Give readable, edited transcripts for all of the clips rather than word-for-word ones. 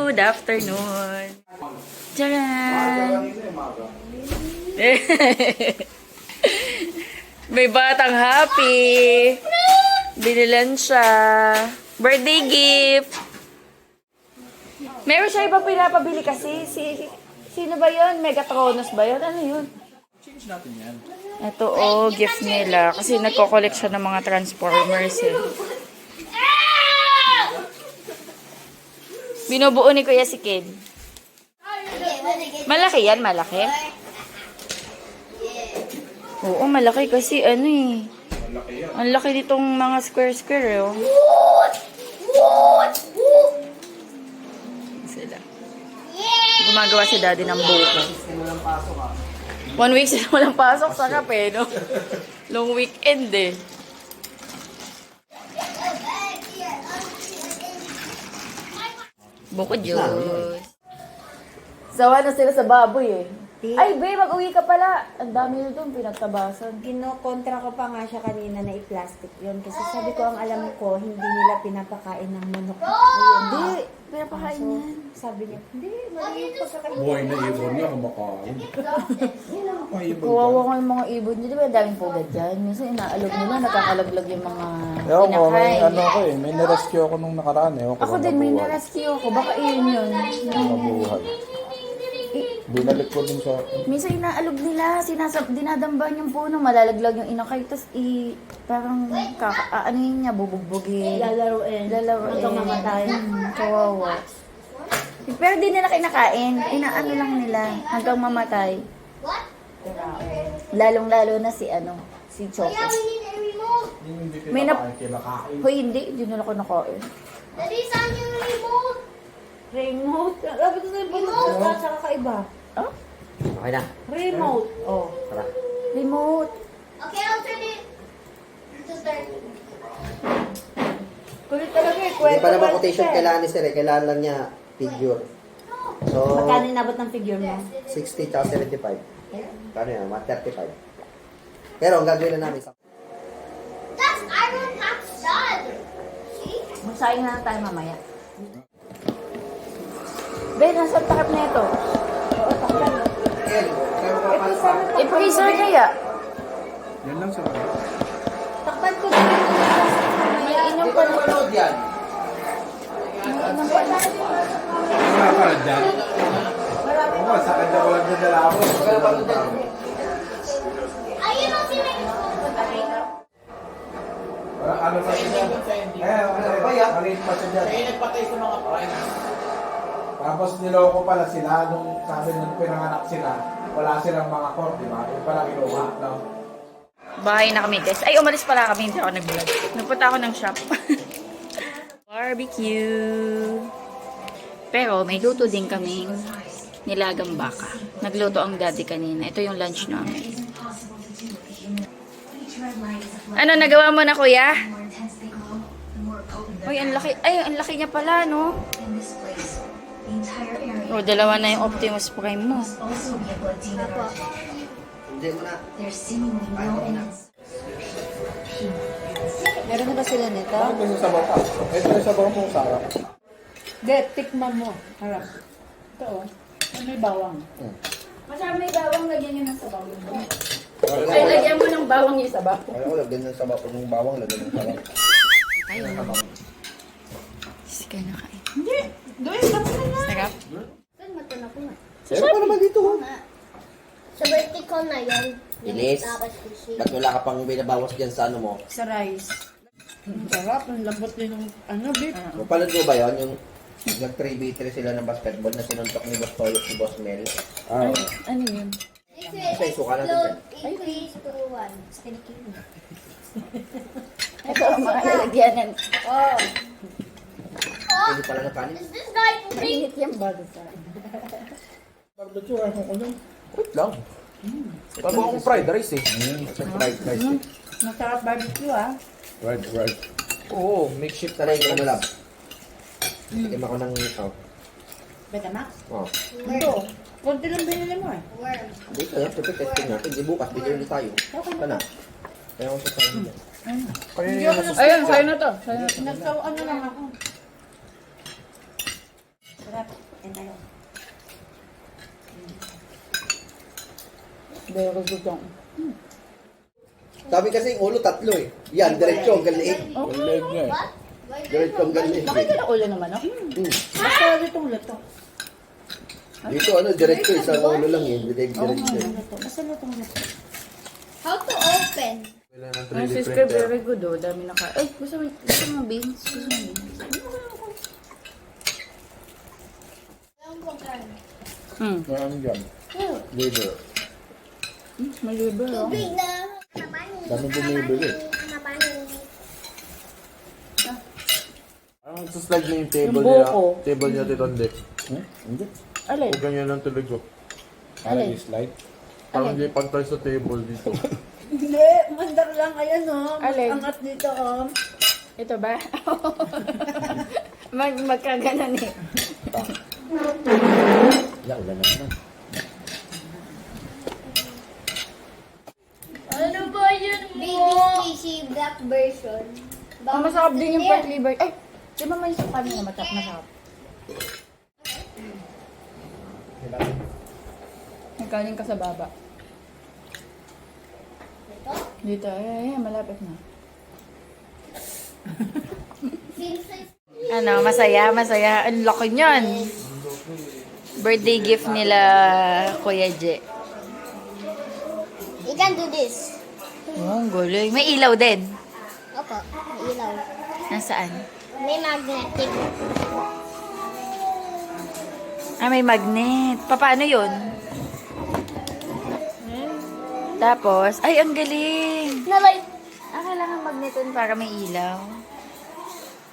Good afternoon. Tcharan! May batang happy. Binilan siya. Birthday gift. Meron siya iba pinapabili kasi. Sino ba yun? Megatronus ba yun? Ano yun? Change natin yan. Ito gift nila. Kasi nagko-collect siya ng mga Transformers eh. Binubuo ni Kuya si Kid. Malaki yan, malaki. Oo, malaki kasi ano eh. Ang laki nitong mga square-square eh. Oh. Sila. Gumagawa si daddy ng buko. 1 week sila walang pasok. Sarap eh, no? Long weekend eh. Buko juice. Sawa na sila sa baboy eh. Ay, babe, mag-uwi ka pala. Ang dami na doon, pinagtabasan. Kinokontra ko pa nga siya kanina na i-plastic yun. Kasi sabi ko, ang alam ko, hindi nila pinapakain ng manok. Hindi, pinapakain yan. Sabi niya, hindi, mali yung pagkakain. Buhay na ibon niya, kumakain. Kawawa ko yung mga ibon nyo. Di ba daming pugad dyan? Minsan inaalog nila, nakakalaglag yung mga Ewan ko, may pinakain. ano ko eh. May nirescue ako nung nakaraan eh. Ako din, may na-rescue ako. Baka iyon yun. Mabuhay. Binalik ko din sa... Minsan inaalog nila, dinadamban yung puno, malalaglag yung inakay, tapos parang aanin niya, bubugbugin. Lalaruin. Hanggang mamatay. Kawawa. Pero di nila kinakain, inaano lang nila, hanggang mamatay. Lalong-lalo na si Choco. Hindi May kinakain. Hoy, hindi nila kinakain. Daddy, saan yung remote? Remote. Sabi ko sa'yo, remote. Sa kakaiba. Oh? Okay na. Remote. Oh. Tara. Remote. Okay, I'll turn it to start. Kulit talaga eh. Hindi pa naman quotation kailangan ni Sir eh. Kailangan lang niya figure. So, Magkano inabot ng figure mo? 60 tsaka 75. Kano yan? Mga 35. Pero ang gagawin na namin sa... That's Iron Pack's done. See? Magsaing na lang tayo mamaya. Ben, nasa takip na ito? I-freezer kaya? Yan lang sa mga. Takpan ko din. May inom pa na. Panood yan. May inom pa na. Nakakala dyan. Oo, sa kanya ko lang nadala ako. Ayun ang sinag- Ano sa inyo? Maliit pa siya dyan. Kaya nagpatay sa mga friends. Tapos niloko pala sila nung sabi nung pinanganak sila. Wala silang mga court, di ba? Yung pala kinuha, no? Bahay na kami, guys. Ay, umalis pala kami. Hindi ako nag-vlog. Nagpunta ako ng shop. Barbecue. Pero may luto din kaming nilagang baka. Nagluto ang daddy kanina. Ito yung lunch namin. Ano, nagawa mo na, kuya? Uy, ang laki. Ay, ang laki niya pala, no? O, dalawa na yung Optimus Prime mo. Hindi mo na. Meron na ba sila nito? Bakit may sasabaw ka? Ito yung sabaw mo sa harap. Hindi, tikman mo. Harap. Ito oh. Ano may bawang? Masama may bawang, lagyan nyo ng sabaw. Ay, lagyan mo ng bawang yung sabaw. Kaya ko lagyan ng sabaw. Kung yung bawang, lagyan ng sabaw. Ayun. Sige, nakain. Hindi. Gawin ka mo na. Sarap. Saan matan ako nga? Meron pa naman dito. Sa birthday ko na yun. Ilis. Tapos sushi. Ba't wala ka pang binabawas dyan sa ano mo? Sa rice. Ang sarap. Ang lambot din ng beef. Mapanood mo ba yun? Yung nag-3v3 sila ng basketball na sinuntok ni Boss Toyo si Boss Mel. Ano yun? This is Kasi suka natin dyan. increase to 1. Ito ang mga lalagyanan. Oh. Hindi pala na kanin. Is this guy pooping? Mainit yung bago sa Barbecue, ayaw ko lang. Wait lang. Sabaw akong fried rice eh. Fried rice. Masarap barbecue ah. Right. Oo, makeshift. Sanay ko na lang. Tikim ako ng... Oh. Betamax? Oh. Ito. Konti lang binili mo eh. Worm. Dito na, ito testing natin. Di bukas, bigyan ulit tayo. Sana. Kaya ako sa tayo. Ayun, sa'yo na to. Nagsawa ano lang ako. Sarap. Yan tayo. Very good yung. Sabi kasi yung ulo tatlo eh. Yan, diretso ang galing. Oh, Leg niya eh. What? Diretso ang galing. bakit ka ulo naman, no? Basta lutong luto. Dito ano, diretso, isang ulo lang yun. Diretso. Luto. Basta lutong luto. How to open? Ang sis ko, very good, oh. Dami na ka. Ay, gusto mo beans? Gusto mo beans? Ang pagkain. Marami dyan. Liver. May liver, oh. Tubig na. Dami bumibili. Parang slide na yung table Yung nila. buko. Table niya dito, hindi. Hindi. Alay. Huwag ganyan lang tuloy ko. Para i-slide. Parang hindi pantay sa table dito. Hindi, mandar lang. Ayan o. Alin? Angat dito o. Ito ba? Magkaganan eh. Wala, wala na naman. Ano ba yun mo? Baby squishy black version. Ang masarap din yung pork liver. Ay, di ba may suka niya masarap? Nagkaling ka sa baba. Dito, ay, malapit na. Ano, masaya, masaya. Ang laki niyan. Birthday gift nila Kuya J. You can do this. Oh, ang galing. May ilaw din. Opo, may ilaw. Nasaan? May magnetic. Ah, may magnet. Paano yun? Tapos, ay, ang galing. Nalay. Ah, kailangan magneton para may ilaw.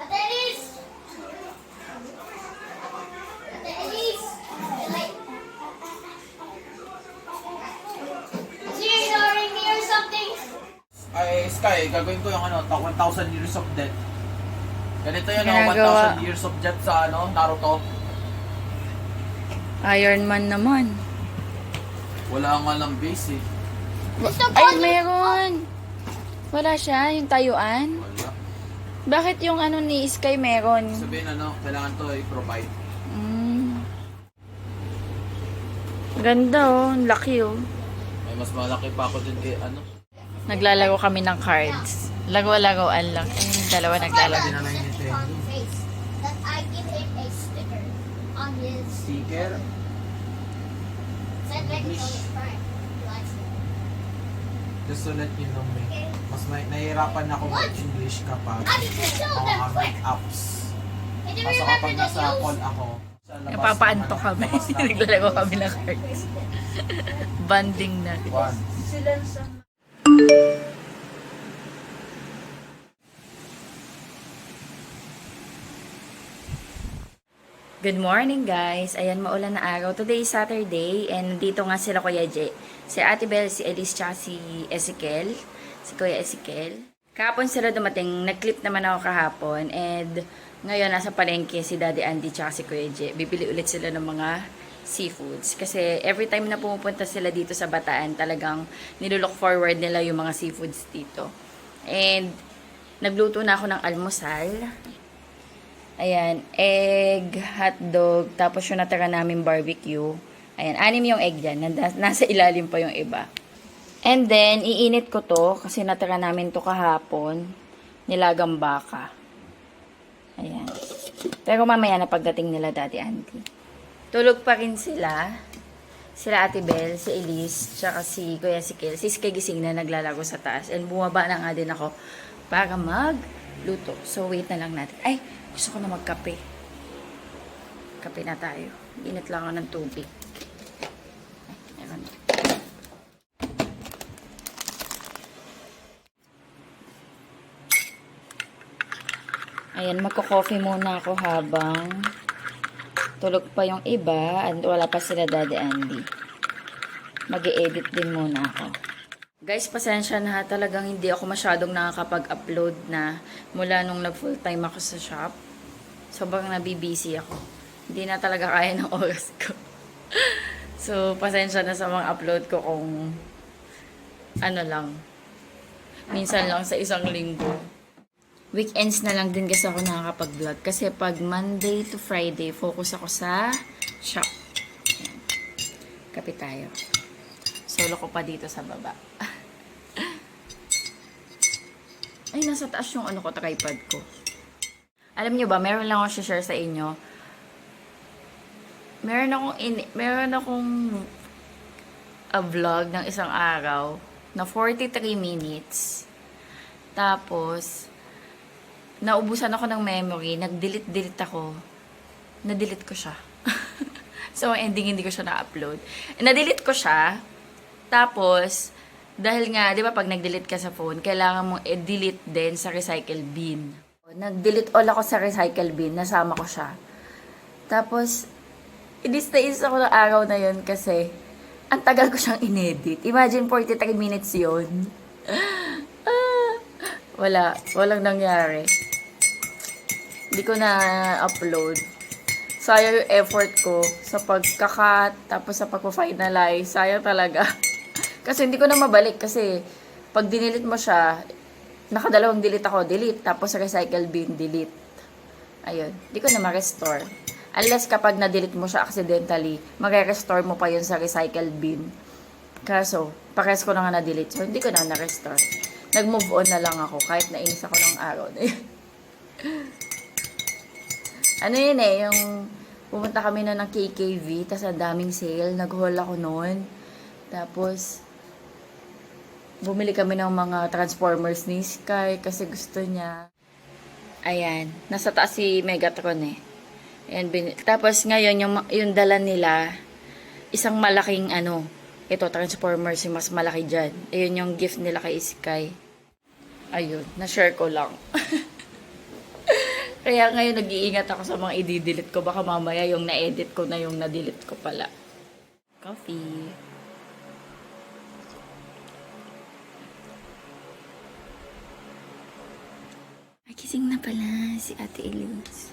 Ate Elise! Ate Elise! Nalay. Is he ignoring me or something? Ay, Sky, gagawin ko yung 1,000 years of death. Ganito yun, Ginagawa. 1,000 years of death sa Naruto. Iron Man naman. Wala nga lang base eh. Ay, meron. Wala siya, yung tayuan. Wala. Bakit yung ano ni Sky meron? Sabihin kailangan to i-provide. Mm. Ganda oh, ang laki oh. May mas malaki pa ako din kay Naglalaro kami ng cards. Laro-laroan lang. Ay, yung dalawa naglalaro. On face. That I give him a sticker on his Sticker. said like it's on his prime. He likes it. Just to let you know, may mas nahihirapan ako mag-English kapag I need to show them quick. apps. Can you Kaso remember kapag the nasa news? call ako, sa labas Napapaanto naman, kami. labas namin. Naglalaro kami ng cards. Banding na. One. Good morning guys! Ayan, maulan na araw. Today is Saturday and dito nga sila Kuya J. Si Ate Belle, si Elise, tsaka si Ezekiel. Si Kuya Ezekiel. Kahapon sila dumating. Nag-clip naman ako kahapon and ngayon nasa palengke si Daddy Andy tsaka si Kuya J. Bibili ulit sila ng mga seafoods. Kasi every time na pumupunta sila dito sa Bataan, talagang nilulook forward nila yung mga seafoods dito. And nagluto na ako ng almusal. Ayan, egg, hotdog, tapos yung natira namin barbecue. Ayan, 6 yung egg dyan. Nasa ilalim pa yung iba. And then, iinit ko to kasi natira namin to kahapon. Nilagang baka. Ayan. Pero mamaya na pagdating nila Daddy Andy. Tulog pa rin sila. Sila Ate Belle, si Elise, tsaka si Kuya Sikil. Si Sky gising na naglalaro sa taas. And bumaba na nga din ako para magluto. So, wait na lang natin. Ay! Gusto ko na magkape. Kape na tayo. Init lang ako ng tubig. Ayan. Ayan, magko-coffee muna ako habang tulog pa yung iba at wala pa sila Daddy Andy. Mag-e-edit din muna ako. Guys, pasensya na talagang hindi ako masyadong nakakapag-upload na mula nung nag-full time ako sa shop. Sobrang nabibisi ako. Hindi na talaga kaya ng oras ko. So, pasensya na sa mga upload ko kung ano lang. Minsan lang sa isang linggo. weekends na lang din kasi ako nakakapag-vlog. Kasi pag Monday to Friday, focus ako sa shop. Ayan. Kapit tayo. Solo ko pa dito sa baba. Ay, nasa taas yung ano ko, tripod ko. Alam nyo ba, meron lang ako share sa inyo. Meron akong vlog ng isang araw na 43 minutes. Tapos, naubusan ako ng memory, nag-delete ako. Na-delete ko siya. So, ang ending, hindi ko siya na-upload. Na-delete ko siya. Tapos, dahil nga, di ba, pag nag-delete ka sa phone, kailangan mong i-delete din sa recycle bin. Nag-delete all ako sa recycle bin, nasama ko siya. Tapos, inis ako ng araw na yun kasi, ang tagal ko siyang inedit. Imagine, 43 minutes yun. Walang nangyari. Hindi ko na-upload. Sayang yung effort ko sa pagkakat, tapos sa pagpa-finalize. Sayang talaga. Kasi hindi ko na mabalik kasi pag dinilit mo siya, nakadalawang delete ako, delete, tapos sa recycle bin, delete. Ayun, hindi ko na ma-restore. Unless kapag na-delete mo siya accidentally, mag-restore mo pa yun sa recycle bin. Kaso, pares ko na nga na-delete, so hindi ko na na-restore. Nag-move on na lang ako kahit nainis ako ng araw na yun. Ano yun eh, yung pumunta kami na ng KKV, tas ang daming sale, nag-haul ako noon. Tapos, bumili kami ng mga Transformers ni Sky kasi gusto niya. Ayan, nasa taas si Megatron eh. Ayan, tapos ngayon, yung dala nila, isang malaking ito, Transformers, yung mas malaki dyan. Ayun yung gift nila kay Sky. Ayun, na-share ko lang. Kaya ngayon nag-iingat ako sa mga i-delete ko. Baka mamaya yung na-edit ko na yung na-delete ko pala. Coffee. Ay, gising na pala si Ate Elise.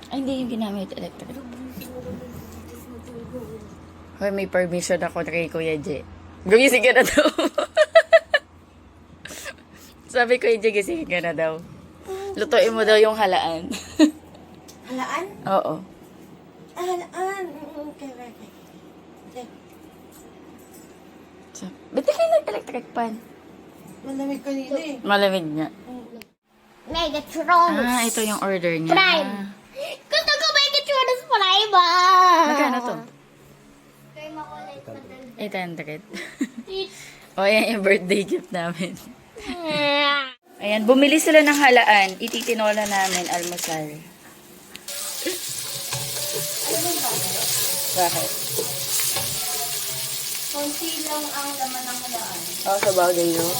Ay, hindi yung ginamit electric. Hoy, may permission ako kay Kuya J. Gumising ka na daw. Sabi ko, J, gising ka na daw. Lutuin mo daw yung halaan. Halaan? Oo. Halaan. Okay. So, ba't di kayo nag-electric pan? Malamig kanina eh. Malamig nga. Megatron. Ah, ito yung order niya. Prime. Gusto ko Megatron Prime. Magkano to? Kaya makulay 800. O, ayan yung birthday gift namin. Ayan, bumili sila ng halaan. Ititinola namin almusal. Bakit? Konti lang ang laman ng halaan. Sa bagay yun.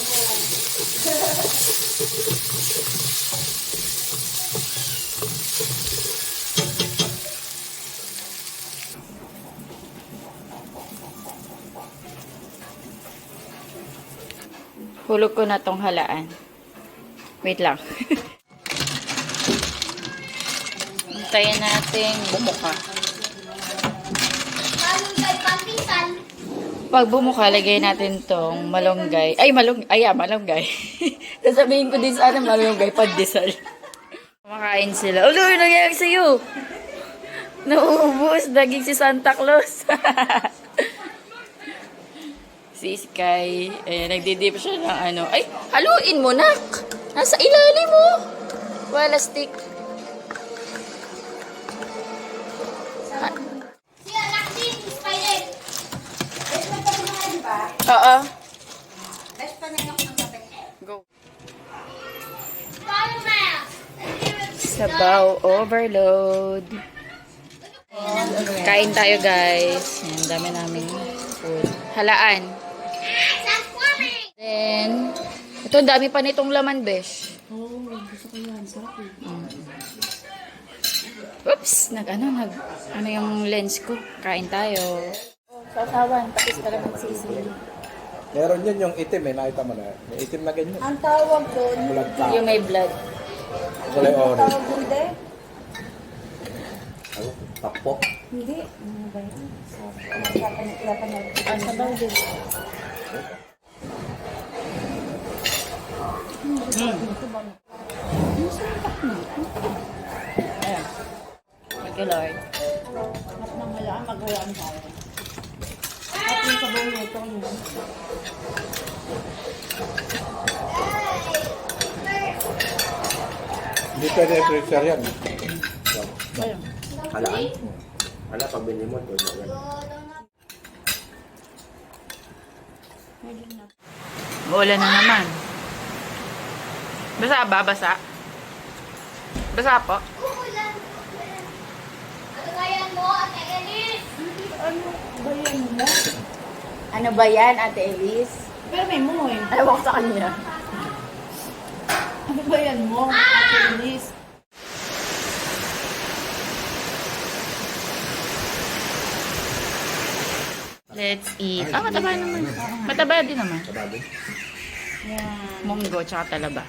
Hulog ko na tong halaan. Wait lang. Hintayin natin bumuka. Malunggay pampisan. Pag bumuka, lagay natin tong malunggay. Malunggay. Sasabihin ko din sana malunggay, pandesal. Kumakain sila. Ulo, ano nangyayari sa'yo? Nauubos, naging si Santa Claus. Si Sky, nagdidip siya ng Ay, haluin mo, nak! Nasa ilalim mo! Wala stick. Siya, naksin, spider. Oo. Go. Sabaw overload. Kain tayo, guys. Ang dami namin food. Halaan. Then, ito, dami pa nitong laman, besh. Gusto ko yan. Sarap eh. Oops! Ano yung lens ko? Kain tayo. Sasawan, tapos ka lang magsisi. Meron yun yung itim eh, nakita mo na. May itim na ganyan. Ang tawag doon, Bulag pa. Yung may blood. Kulay orange. tawag doon din? Takpo. Hindi. Ano ba yun? Sabaw din. Ayan. Thank you, Lord. At nang malaan, maghalaan tayo. At yung sabaw nito yun. Hindi pwede pressure yan. Ayan. Halaan. Hala, pag binili mo, doon mo yan. Uulan na naman. Basa ba? Basa? Basa po? Uulan. Ano kaya mo, Ate Elise? Ano ba yan, Ate Elise? Pero may mo eh. Ayaw ko sa kanya. Ano ba yan mo? Ate Elise? Let's eat. Ah, mataba naman. Mataba din naman. Sababi. Yan. Munggo tsaka talaba.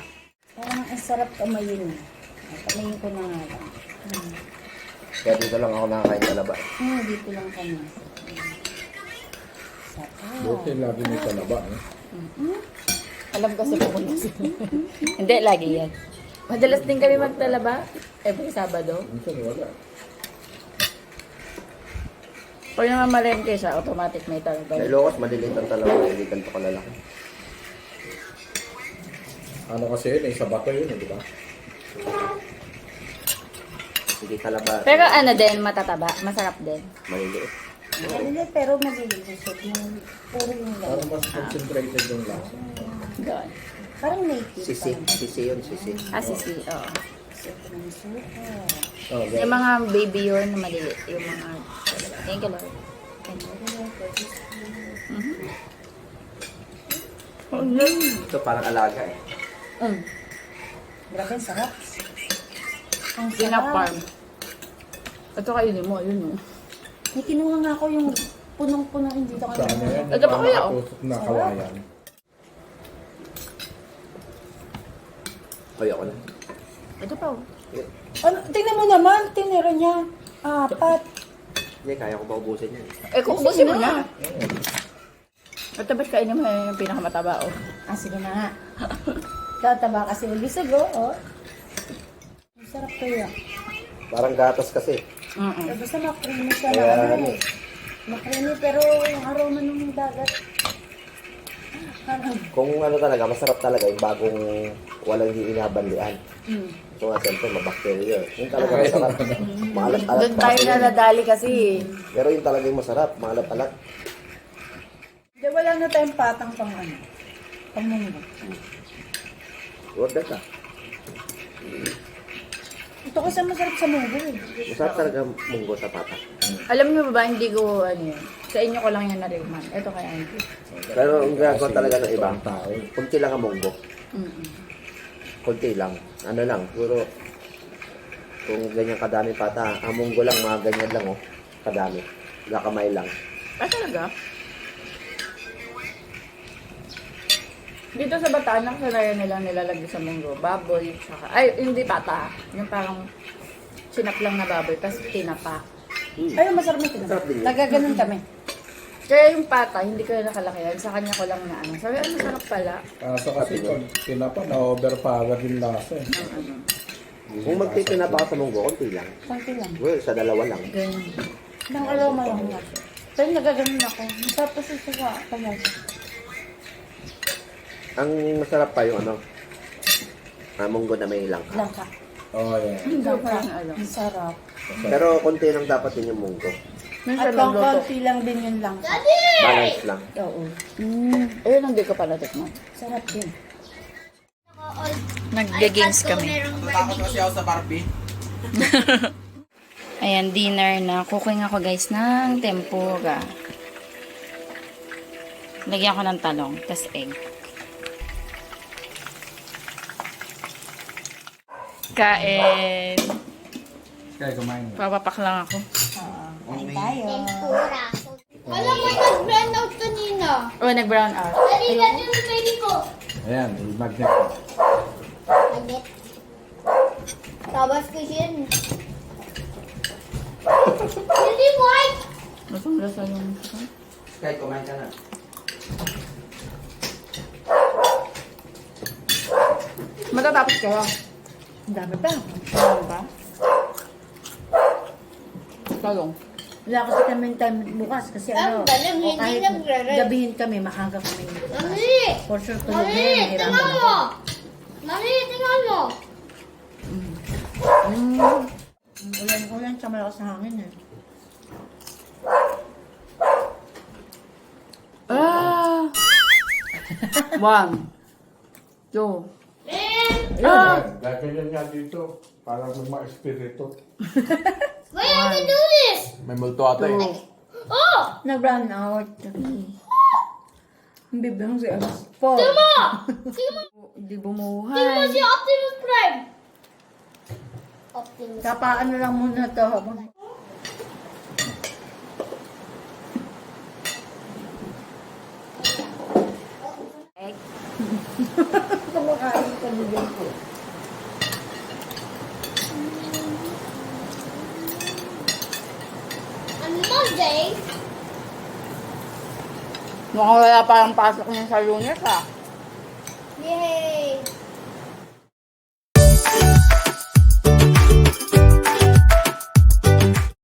Parang ang sarap kamayin. Kamayin ko na nga lang. Kaya dito lang ako nakakain talaba. Dito lang kami. Buti lagi may talaba. Alam kasi pupunta sila. Hindi, lagi yan. Madalas din kami magtalaba. Every Sabado. Minsan wala. Pag naman malengke siya, automatic may Sa talaba. Ilocos, maliliit ang talaba. Hindi ganito kalalaki. Ano kasi yun eh, sa bato yun, di ba? Hindi talaba. Pero ano din, matataba. Masarap din. Maliliit. Hindi, pero maglilisod. Puro yung lang. Parang mas concentrated yung lasa. Doon. Parang native. Sisi. Sisi yun, sisi. Ah, sisi. Oo. Suko ng suko. Oh, Yung mga baby yun na maliliit. Yung mga... Thank you, Lord. Ito parang alaga eh. Grabe, ang sarap. Ang Pinaparm. Ito kainin mo, yun. May kinuha nga ako yung punong-punong hindi ko Sa ano yan? Ito pa yung kaya, oh. nakatusok na kawayan. Ayoko na. Ito pa. Oh. Ano, tingnan mo naman, tinira niya. 4. Hindi, kaya ko pa ubusin yan. Eh, kung ubusin mo na. Ito ba't kainin mo yung pinakamataba, oh? Ah, sige na nga. Tataba kasi ulisog, oh. Ang sarap kaya. Parang gatas kasi. Mm-mm. Basta makrimi siya na Kaya ano ano. eh. Makrimi pero yung aroma ng dagat. Parang, Kung ano talaga, masarap talaga yung bagong walang hindi inabanlian. So nga, siyempre, mabakterya. Yung talaga masarap. Maalat-alat Doon tayo na nadali kasi. Pero yung talaga yung masarap, maalat-alat. di wala na tayong patang pang ano. Pang munggo. Order ka. Ito kasi masarap sa munggo eh. Masarap talaga munggo sa pata. Alam niyo ba, hindi ko, ano yun, sa inyo ko lang yan nariman. Ito kaya hindi. Pero ang ginagawa talaga ng iba, Ang tao. kunti lang ang munggo. Kunti lang. Ano lang, puro kung ganyan kadami pata, ang munggo lang, mga ganyan lang, oh. Kadami. Gakamay lang. Ah, talaga? Dito sa Bataan, nakasanayan nila nilalagay sa munggo. Baboy, saka, ay, hindi pata. Yung parang sinap lang na baboy, tapos tinapa. Ayun, masarap na ito. Masarap din yun. Nagaganon kami. Kaya yung pata, hindi ko na nakalakayan. Sa kanya ko lang na ano. Sabi, ano masarap pala. Kaso kasi pag tinapa, na-overpower yung lasa eh. Kung magtitinapa ka sa munggo, kunti lang. Konti lang. Well, sa dalawa lang. Ganyan. Nang aroma lang nga. Pero nagaganon ako. Masarap kasi ito sa kanya. Ang masarap pa yung ano, munggo na may langka. Langka. Oh, yeah. Hindi ko pa rin alam. Ang sarap. Pero konti lang dapat din yung munggo. Minsan At pang magluto. konti lang din yung langka. Balance lang. Oo. Ayun, hindi ko pa natikman. Sarap din. Nag-games kami. Natakot kasi ako sa Barbie. Ayan, dinner na. Cooking ako guys ng tempura. Lagyan ko ng talong, tas egg. Kain. Kaya kumain. Papapak lang ako. Kain tayo. Tempura. Alam mo, nag-brand out kanina. Oh, nag-brown out. Dali, yan yung baby ko. Ayan, i-magnet ko. Agit. Tabas ko yun. Hindi, white. Lasang-lasa yung... Kahit kumain ka na. Matatapos kayo. Ang dami pa. Ano ba? Talong. Wala kasi kami time bukas kasi Ang galing, o hindi kahit nagre-rest. gabihin kami, maaga kami. Mami! For sure, tulog na Mami, yun. tingnan Nahirapan mo! ako. Mami, tingnan mo! Ulan, sa malakas na hangin eh. Ah! 1, 2. Dahil ganyan nga dito, parang may mga espiritu. Why you have to do this? May multo ata eh. Oh! Nag-run out. Ang bibang si Alex. 4. Timo! Timo! Hindi Timo bumuhay. si Optimus Prime! Optimus. Kapaano lang muna to habang Egg. kumakain ka bigyan ko. On Monday, Mukhang wala parang pasok niya sa lunes ah. yay!